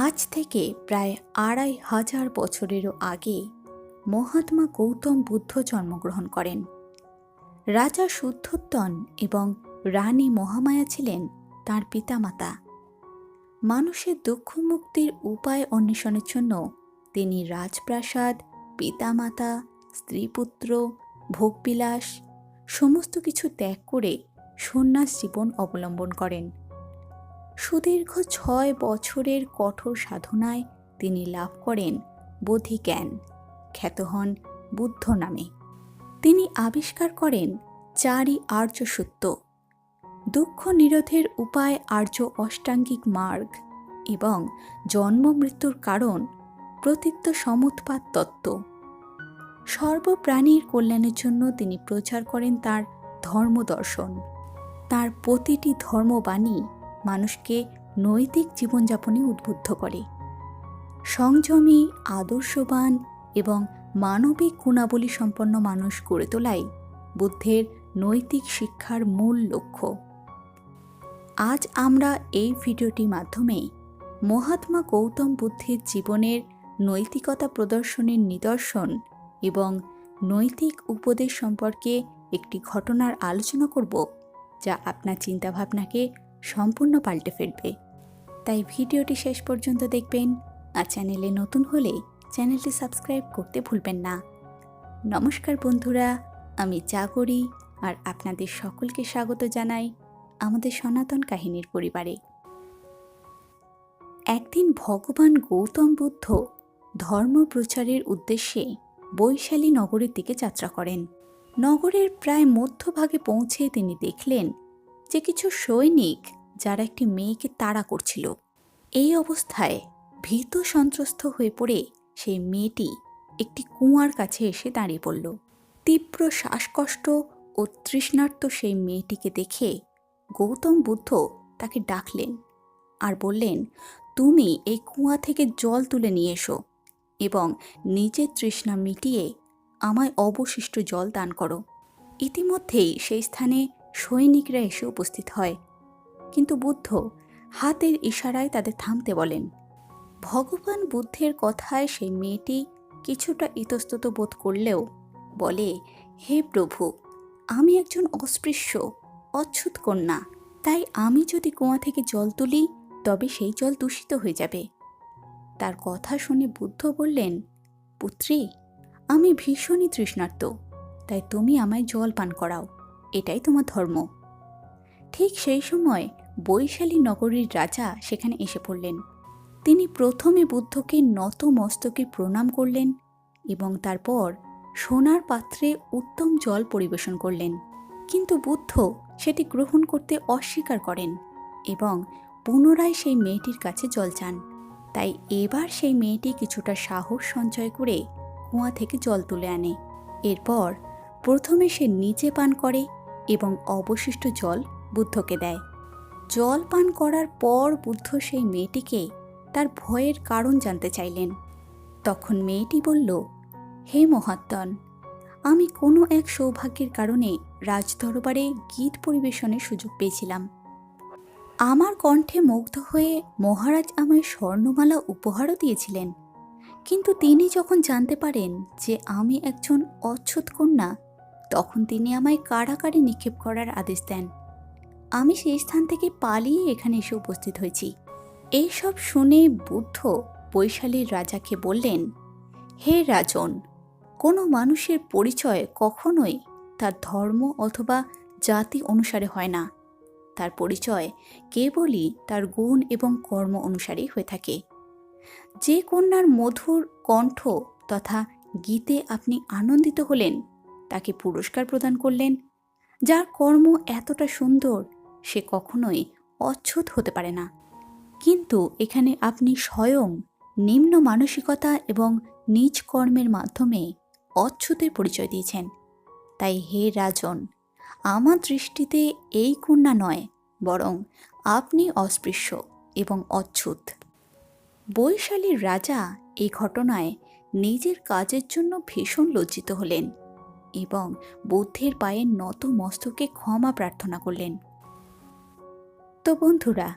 আজ থেকে প্রায় ২৫০০ বছরেরও আগে মহাত্মা গৌতম বুদ্ধ জন্মগ্রহণ করেন। রাজা শুদ্ধোত্তন এবং রানী মহামায়া ছিলেন তাঁর পিতামাতা। মানুষের দুঃখ মুক্তির উপায় অন্বেষণের জন্য তিনি রাজপ্রাসাদ, পিতামাতা, স্ত্রীপুত্র, ভোগবিলাস সমস্ত কিছু ত্যাগ করে সন্ন্যাস জীবন অবলম্বন করেন। সুদীর্ঘ ৬ বছরের কঠোর সাধনায় তিনি লাভ করেন বোধিজ্ঞান, খ্যাত হন বুদ্ধ নামে। তিনি আবিষ্কার করেন ৪ই আর্য সত্য, দুঃখ নিরোধের উপায় আর্য অষ্টাঙ্গিক মার্গ এবং জন্ম মৃত্যুর কারণ প্রতীত্য সমুৎপাত তত্ত্ব। সর্বপ্রাণীর কল্যাণের জন্য তিনি প্রচার করেন তাঁর ধর্মদর্শন। তাঁর প্রতিটি ধর্মবাণী মানুষকে নৈতিক জীবনযাপনে উদ্বুদ্ধ করে। সংযমী, আদর্শবান এবং মানবিক গুণাবলী সম্পন্ন মানুষ গড়ে তোলাই বুদ্ধের নৈতিক শিক্ষার মূল লক্ষ্য। আজ আমরা এই ভিডিওটির মাধ্যমে মহাত্মা গৌতম বুদ্ধের জীবনের নৈতিকতা প্রদর্শনের নিদর্শন এবং নৈতিক উপদেশ সম্পর্কে একটি ঘটনার আলোচনা করব, যা আপনার চিন্তাভাবনাকে সম্পূর্ণ পাল্টে ফেলবে। তাই ভিডিওটি শেষ পর্যন্ত দেখবেন, আর চ্যানেলে নতুন হলে চ্যানেলটি সাবস্ক্রাইব করতে ভুলবেন না। নমস্কার বন্ধুরা, আমি জাগরি আর আপনাদের সকলকে স্বাগত জানাই আমাদের সনাতন কাহিনীর পরিবারে। একদিন ভগবান গৌতম বুদ্ধ ধর্ম প্রচারের উদ্দেশ্যে বৈশালী নগরের দিকে যাত্রা করেন। নগরের প্রায় মধ্যভাগে পৌঁছে তিনি দেখলেন যে কিছু সৈনিক যারা একটি মেয়েকে তাড়া করছিল। এই অবস্থায় ভীত সন্ত্রস্ত হয়ে পড়ে সেই মেয়েটি একটি কুয়ার কাছে এসে দাঁড়িয়ে পড়ল। তীব্র শ্বাসকষ্ট ও তৃষ্ণার্ত সেই মেয়েটিকে দেখে গৌতম বুদ্ধ তাকে ডাকলেন আর বললেন, তুমি এই কুয়া থেকে জল তুলে নিয়ে এসো এবং নিজের তৃষ্ণা মিটিয়ে আমায় অবশিষ্ট জল দান করো। ইতিমধ্যেই সেই স্থানে সৈনিকরা এসে উপস্থিত হয়, কিন্তু বুদ্ধ হাতের ইশারায় তাদের থামতে বলেন। ভগবান বুদ্ধের কথায় সেই মেয়েটি কিছুটা ইতস্তত বোধ করলেও বলে, হে প্রভু, আমি একজন অস্পৃশ্য অচ্ছুত কন্যা, তাই আমি যদি কুয়া থেকে জল তুলি তবে সেই জল দূষিত হয়ে যাবে। তার কথা শুনে বুদ্ধ বললেন, পুত্রী, আমি ভীষণই তৃষ্ণার্ত, তাই তুমি আমায় জল পান করাও, এটাই তোমার ধর্ম। ঠিক সেই সময় বৈশালী নগরীর রাজা সেখানে এসে পড়লেন। তিনি প্রথমে বুদ্ধকে নত মস্তকে প্রণাম করলেন এবং তারপর সোনার পাত্রে উত্তম জল পরিবেশন করলেন। কিন্তু বুদ্ধ সেটি গ্রহণ করতে অস্বীকার করেন এবং পুনরায় সেই মেয়েটির কাছে জল চান। তাই এবার সেই মেয়েটি কিছুটা সাহস সঞ্চয় করে কুয়া থেকে জল তুলে আনে। এরপর প্রথমে সে নিজে পান করে এবং অবশিষ্ট জল বুদ্ধকে দেয়। জল পান করার পর বুদ্ধ সেই মেয়েটিকে তার ভয়ের কারণ জানতে চাইলেন। তখন মেয়েটি বলল, হে মহাত্মন, আমি কোনো এক সৌভাগ্যের কারণে রাজদরবারে গীত পরিবেশনের সুযোগ পেয়েছিলাম। আমার কণ্ঠে মুগ্ধ হয়ে মহারাজ আমায় স্বর্ণমালা উপহারও দিয়েছিলেন। কিন্তু তিনি যখন জানতে পারেন যে আমি একজন অচ্ছুত কন্যা, তখন তিনি আমায় কারাগারে নিক্ষেপ করার আদেশ দেন। আমি সেই স্থান থেকে পালিয়ে এখানে এসে উপস্থিত হয়েছি। এইসব শুনে বুদ্ধ বৈশালীর রাজাকে বললেন, হে রাজন, কোনো মানুষের পরিচয় কখনোই তার ধর্ম অথবা জাতি অনুসারে হয় না। তার পরিচয় কেবলই তার গুণ এবং কর্ম অনুসারেই হয়ে থাকে। যে কন্যার মধুর কণ্ঠ তথা গীতে আপনি আনন্দিত হলেন, তাকে পুরস্কার প্রদান করলেন। যার কর্ম এতটা সুন্দর, সে কখনোই অচ্ছুত হতে পারে না। কিন্তু এখানে আপনি স্বয়ং নিম্ন মানসিকতা এবং নিজ কর্মের মাধ্যমে অচ্ছুতের পরিচয় দিয়েছেন। তাই হে রাজন, আমার দৃষ্টিতে এই কন্যা নয়, বরং আপনি অস্পৃশ্য এবং অচ্ছুত। বৈশালীর রাজা এই ঘটনায় নিজের কাজের জন্য ভীষণ লজ্জিত হলেন এবং বুদ্ধের পায়ে নত মস্তকে ক্ষমা প্রার্থনা করলেন। তো বন্ধুরা,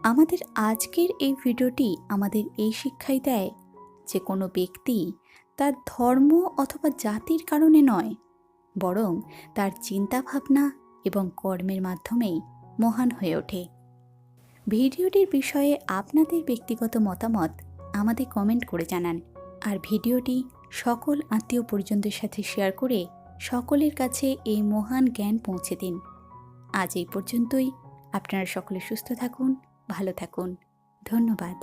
আমাদের আজকের এই ভিডিওটি আমাদের এই শিক্ষাই দেয় যে কোনো ব্যক্তি তার ধর্ম অথবা জাতির কারণে নয়, বরং তার চিন্তাভাবনা এবং কর্মের মাধ্যমেই মহান হয়ে ওঠে। ভিডিওটির বিষয়ে আপনাদের ব্যক্তিগত মতামত আমাদের কমেন্ট করে জানান, আর ভিডিওটি সকল আত্মীয় পরিজনদের সাথে শেয়ার করে সকলের কাছে এই মহান জ্ঞান পৌঁছে দিন। আজ এই পর্যন্তই। আপনারা সকলে সুস্থ থাকুন, ভালো থাকুন। ধন্যবাদ।